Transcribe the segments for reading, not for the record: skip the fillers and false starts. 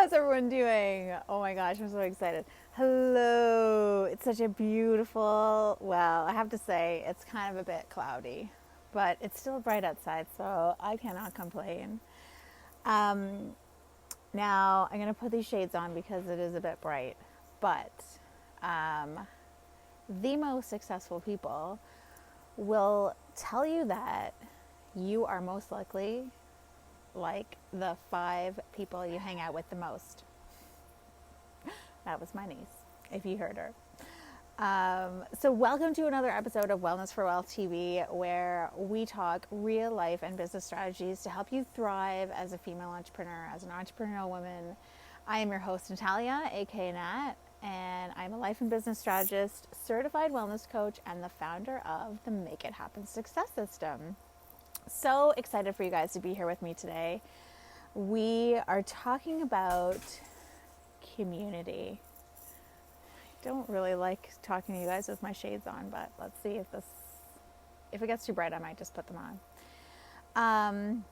How's everyone doing? Oh my gosh, I'm so excited. Hello. It's such a beautiful, well, I have to say, it's kind of a bit cloudy, but it's still bright outside, so I cannot complain. Um, Now, I'm going to put these shades on because it is a bit bright, but um, the most successful people will tell you that you are most likely like the 5 people you hang out with the most. That was my niece, if you heard her. So, welcome to another episode of Wellness for Wealth TV, where we talk real life and business strategies to help you thrive as a female entrepreneur, as an entrepreneurial woman. I am your host, Natalia, aka Nat, and I'm a life and business strategist, certified wellness coach, and the founder of the Make It Happen Success System. So excited for you guys to be here with me today. We are talking about community. I don't really like talking to you guys with my shades on, but let's see if it gets too bright, I might just put them on.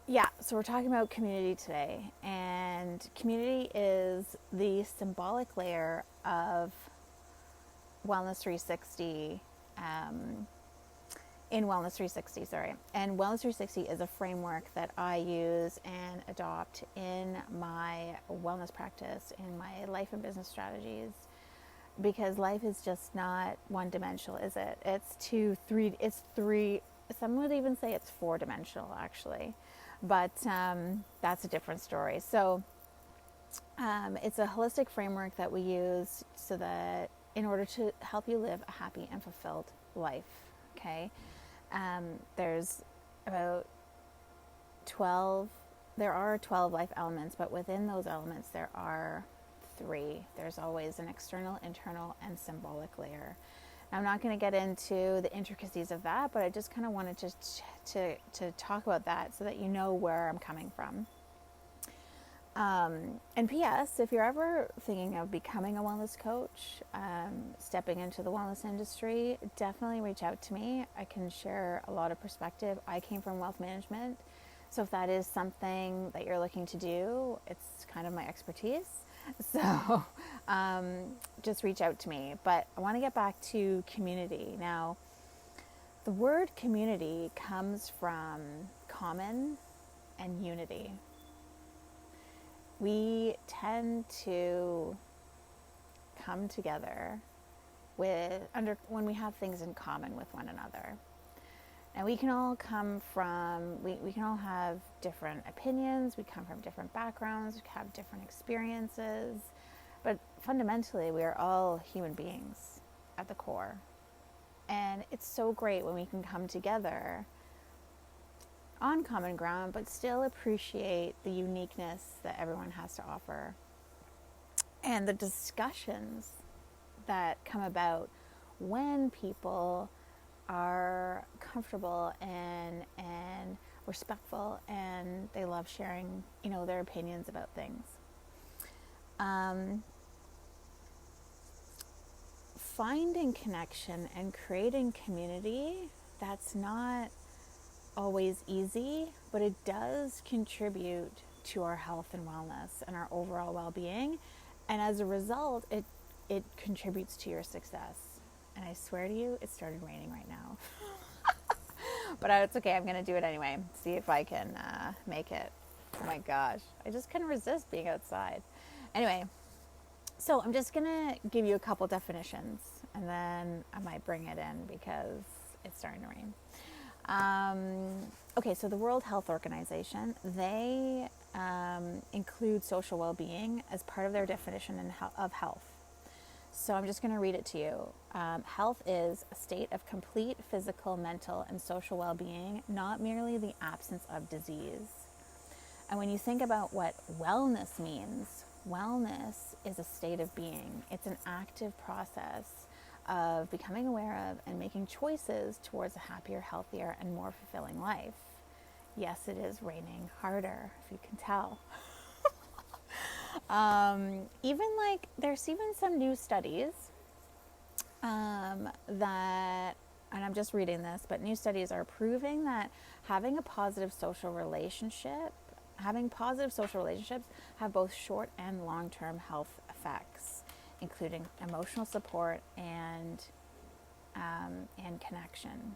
Yeah, so we're talking about community today, and community is the symbolic layer of Wellness 360, in Wellness 360, sorry. And Wellness 360 is a framework that I use and adopt in my wellness practice, in my life and business strategies, because life is just not one dimensional, is it? It's three, some would even say it's 4-dimensional actually, but that's a different story. So it's a holistic framework that we use so that in order to help you live a happy and fulfilled life, okay? There's about 12, there are 12 life elements, but within those elements there are 3. There's always an external, internal, and symbolic layer. Now, I'm not going to get into the intricacies of that, but I just kind of wanted to talk about that so that you know where I'm coming from. And P.S., if you're ever thinking of becoming a wellness coach, stepping into the wellness industry, definitely reach out to me. I can share a lot of perspective. I came from wealth management, so if that is something that you're looking to do, it's kind of my expertise. So just reach out to me. But I want to get back to community. Now, the word community comes from common and unity. We tend to come together when we have things in common with one another. And we can all we can all have different opinions, we come from different backgrounds, we have different experiences, but fundamentally we are all human beings at the core. And it's so great when we can come together on common ground, but still appreciate the uniqueness that everyone has to offer. And the discussions that come about when people are comfortable and respectful, and they love sharing, their opinions about things. Finding connection and creating community, that's not always easy, but it does contribute to our health and wellness and our overall well-being, and as a result it contributes to your success. And I swear to you, it started raining right now. But it's okay, I'm gonna do it anyway, see if I can make it. Oh my gosh, I just couldn't resist being outside. Anyway, so I'm just gonna give you a couple definitions, and then I might bring it in because it's starting to rain. Okay, so the World Health Organization, they include social well-being as part of their definition of health. So I'm just going to read it to you. Health is a state of complete physical, mental, and social well-being, not merely the absence of disease. And when you think about what wellness means, wellness is a state of being. It's an active process of becoming aware of and making choices towards a happier, healthier, and more fulfilling life. Yes, it is raining harder, if you can tell. There's even some new studies that, and I'm just reading this, but new studies are proving that having a positive social relationship having positive social relationships have both short and long-term health effects, including emotional support and connection.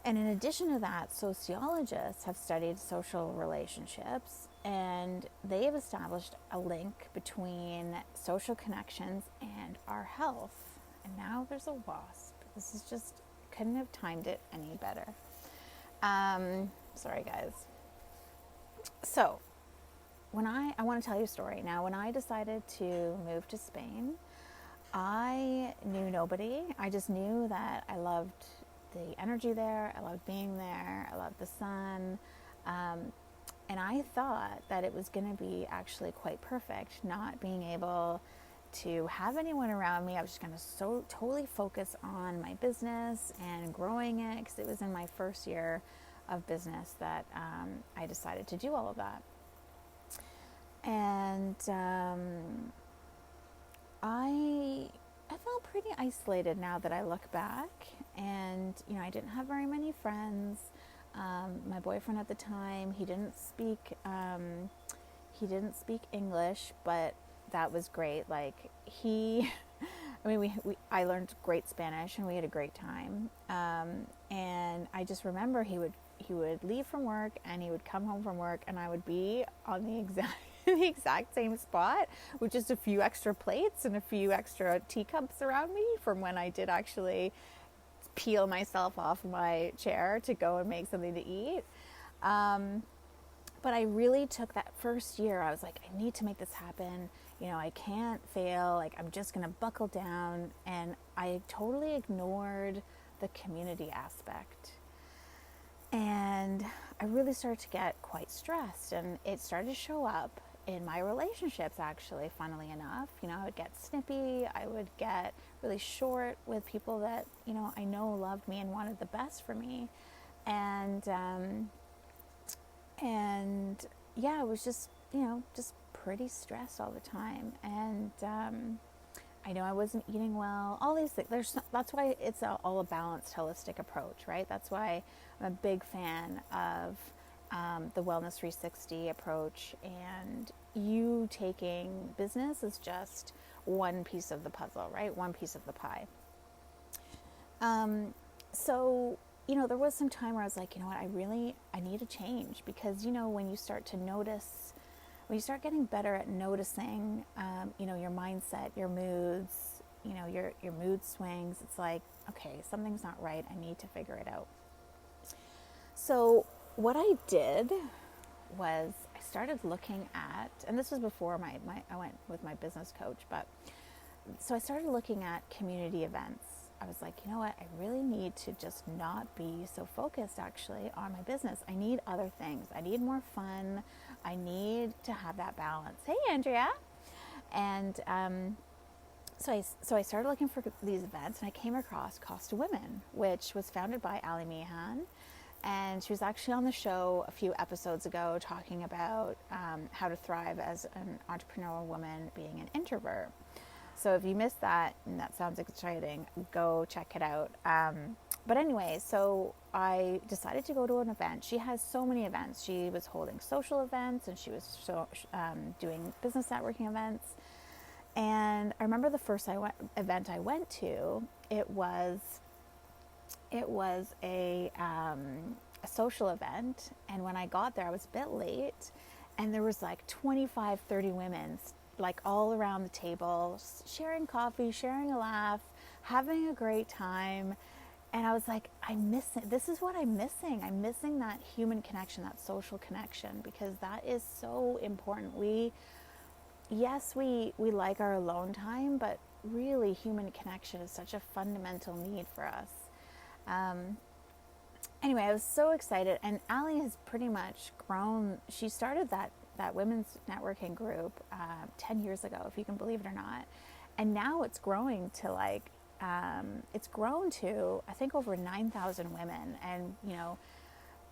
And in addition to that, sociologists have studied social relationships, and they have established a link between social connections and our health. And now there's a wasp. This is just, couldn't have timed it any better. Sorry, guys. So, I want to tell you a story. Now, when I decided to move to Spain, I knew nobody. I just knew that I loved the energy there. I loved being there. I loved the sun. And I thought that it was going to be actually quite perfect, not being able to have anyone around me. I was just going to totally focus on my business and growing it, because it was in my first year of business that I decided to do all of that. And I felt pretty isolated now that I look back, and I didn't have very many friends. My boyfriend at the time, he didn't speak English, but that was great. Like I learned great Spanish, and we had a great time. And I just remember he would leave from work, and he would come home from work, and I would be on the exact same spot with just a few extra plates and a few extra teacups around me from when I did actually peel myself off my chair to go and make something to eat. But I really took that first year. I was like, I need to make this happen. I can't fail. Like, I'm just going to buckle down. And I totally ignored the community aspect. And I really started to get quite stressed, and it started to show up in my relationships, actually, funnily enough. I would get snippy. I would get really short with people that, I know loved me and wanted the best for me. And yeah, it was just, just pretty stressed all the time. And I know I wasn't eating well, all these things. That's why it's all a balanced, holistic approach, right? That's why I'm a big fan of the Wellness 360 approach, and you taking business is just one piece of the puzzle, right? One piece of the pie. So, there was some time where I was like, I need a change, because, when you start getting better at noticing, your mindset, your moods, your mood swings, it's like, okay, something's not right. I need to figure it out. So what I did was I started looking at, and this was before I went with my business coach, so I started looking at community events. I was like, you know what? I really need to just not be so focused actually on my business. I need other things. I need more fun. I need to have that balance. Hey, Andrea. And so I started looking for these events, and I came across Cost of Women, which was founded by Ali Meehan. And she was actually on the show a few episodes ago talking about how to thrive as an entrepreneurial woman being an introvert. So if you missed that, and that sounds exciting, go check it out. But anyway, so I decided to go to an event. She has so many events. She was holding social events, and she was doing business networking events. And I remember the first event I went to, it was a social event, and when I got there, I was a bit late, and there was like 25, 30 women like all around the table, sharing coffee, sharing a laugh, having a great time. And I was like, this is what I'm missing. I'm missing that human connection, that social connection, because that is so important. We like our alone time, but really human connection is such a fundamental need for us. Anyway, I was so excited, and Ali has pretty much grown. She started that women's networking group 10 years ago, if you can believe it or not. And now it's growing to I think over 9,000 women. And,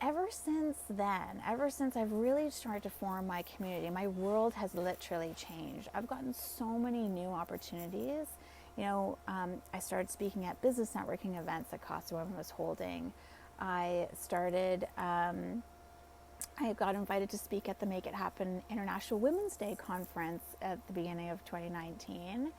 ever since I've really started to form my community, my world has literally changed. I've gotten so many new opportunities. I started speaking at business networking events that Cost of Women was holding. I started I got invited to speak at the Make It Happen International Women's Day conference at the beginning of 2019.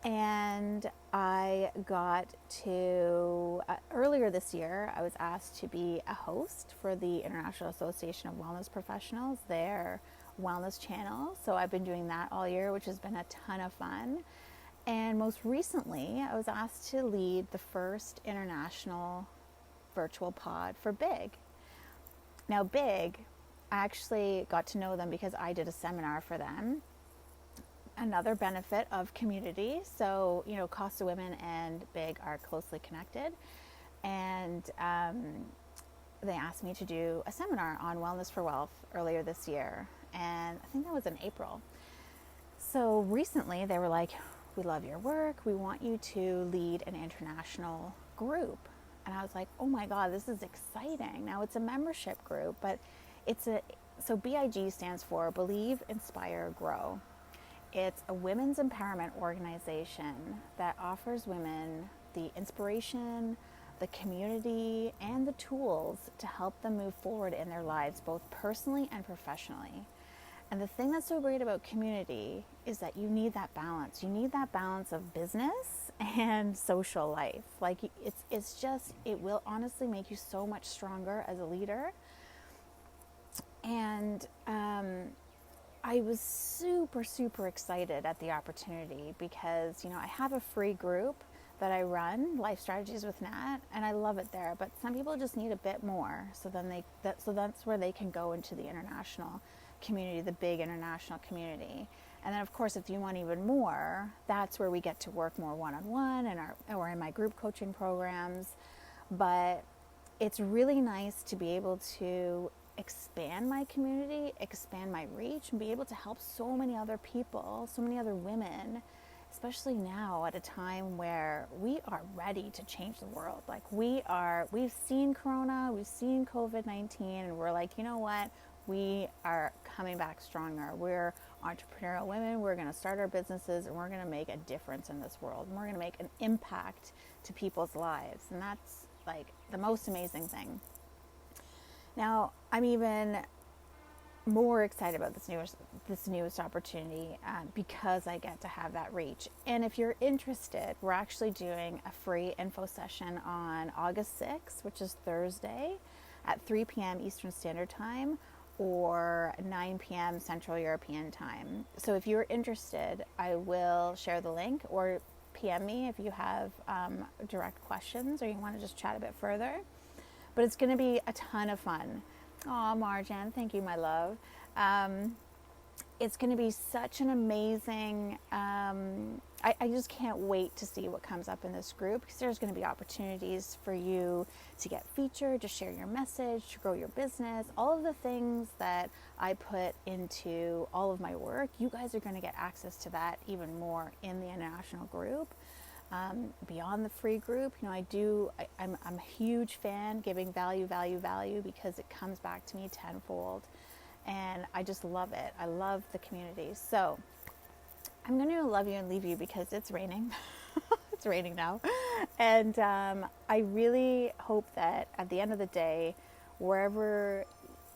And I got to, earlier this year, I was asked to be a host for the International Association of Wellness Professionals, their wellness channel. So I've been doing that all year, which has been a ton of fun. And most recently, I was asked to lead the first international virtual pod for BIG. Now, BIG, I actually got to know them because I did a seminar for them. Another benefit of community. So, Costa Women and BIG are closely connected. And they asked me to do a seminar on Wellness for Wealth earlier this year. And I think that was in April. So recently they were like, we love your work. We want you to lead an international group. And I was like, oh my God, this is exciting. Now it's a membership group, but so BIG stands for Believe, Inspire, Grow. It's a women's empowerment organization that offers women the inspiration, the community, and the tools to help them move forward in their lives, both personally and professionally. And the thing that's so great about community is that you need that balance. You need that balance of business and social life. Like it will honestly make you so much stronger as a leader. And I was super, super excited at the opportunity because, I have a free group that I run, Life Strategies with Nat, and I love it there. But some people just need a bit more. So that's where they can go into the international community, the big international community. And then, of course, if you want even more, that's where we get to work more one-on-one or in my group coaching programs. But it's really nice to be able to expand my community, expand my reach, and be able to help so many other people, so many other women, especially now at a time where we are ready to change the world. Like we've seen Corona, we've seen COVID-19, and we're like, you know what? We are coming back stronger. We're entrepreneurial women. We're going to start our businesses, and we're going to make a difference in this world. And we're going to make an impact to people's lives. And that's like the most amazing thing. Now, I'm even more excited about this newest opportunity because I get to have that reach. And if you're interested, we're actually doing a free info session on August 6th, which is Thursday at 3 p.m. Eastern Standard Time or 9 p.m. Central European Time. So if you're interested, I will share the link or PM me if you have direct questions or you want to just chat a bit further. But it's going to be a ton of fun. Aw, Marjan, thank you, my love. It's going to be such an amazing, I just can't wait to see what comes up in this group because there's going to be opportunities for you to get featured, to share your message, to grow your business, all of the things that I put into all of my work. You guys are going to get access to that even more in the international group. Beyond the free group, I'm a huge fan giving value because it comes back to me tenfold. And I just love it. I love the community. So I'm going to love you and leave you because it's raining. It's raining now. And I really hope that at the end of the day, whatever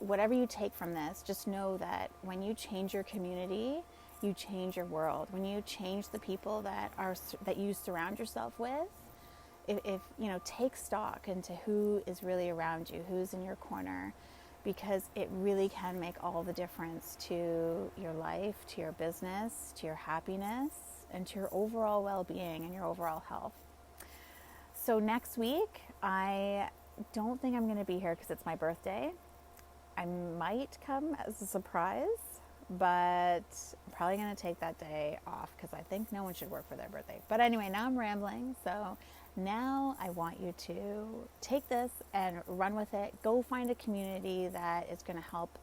you take from this, just know that when you change your community, you change your world. When you change the people that you surround yourself with, if take stock into who is really around you, who's in your corner, because it really can make all the difference to your life, to your business, to your happiness, and to your overall well-being and your overall health. So next week, I don't think I'm going to be here because it's my birthday. I might come as a surprise, but I'm probably going to take that day off because I think no one should work for their birthday. But anyway, now I'm rambling, so now I want you to take this and run with it. Go find a community that is going to help,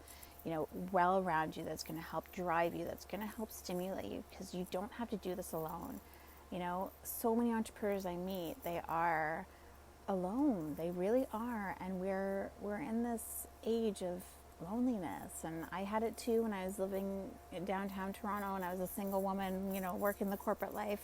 well around you, that's going to help drive you, that's going to help stimulate you, because you don't have to do this alone. So many entrepreneurs I meet, they are alone. They really are. And we're in this age of loneliness, and I had it too when I was living in downtown Toronto and I was a single woman, working the corporate life.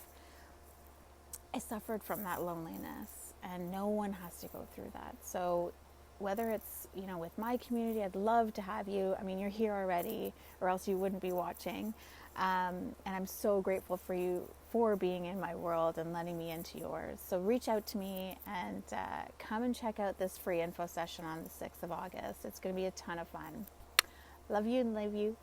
I suffered from that loneliness, and no one has to go through that. So whether it's, with my community, I'd love to have you. I mean, you're here already, or else you wouldn't be watching. And I'm so grateful for you for being in my world and letting me into yours. So reach out to me and come and check out this free info session on the 6th of August. It's going to be a ton of fun. Love you and leave you.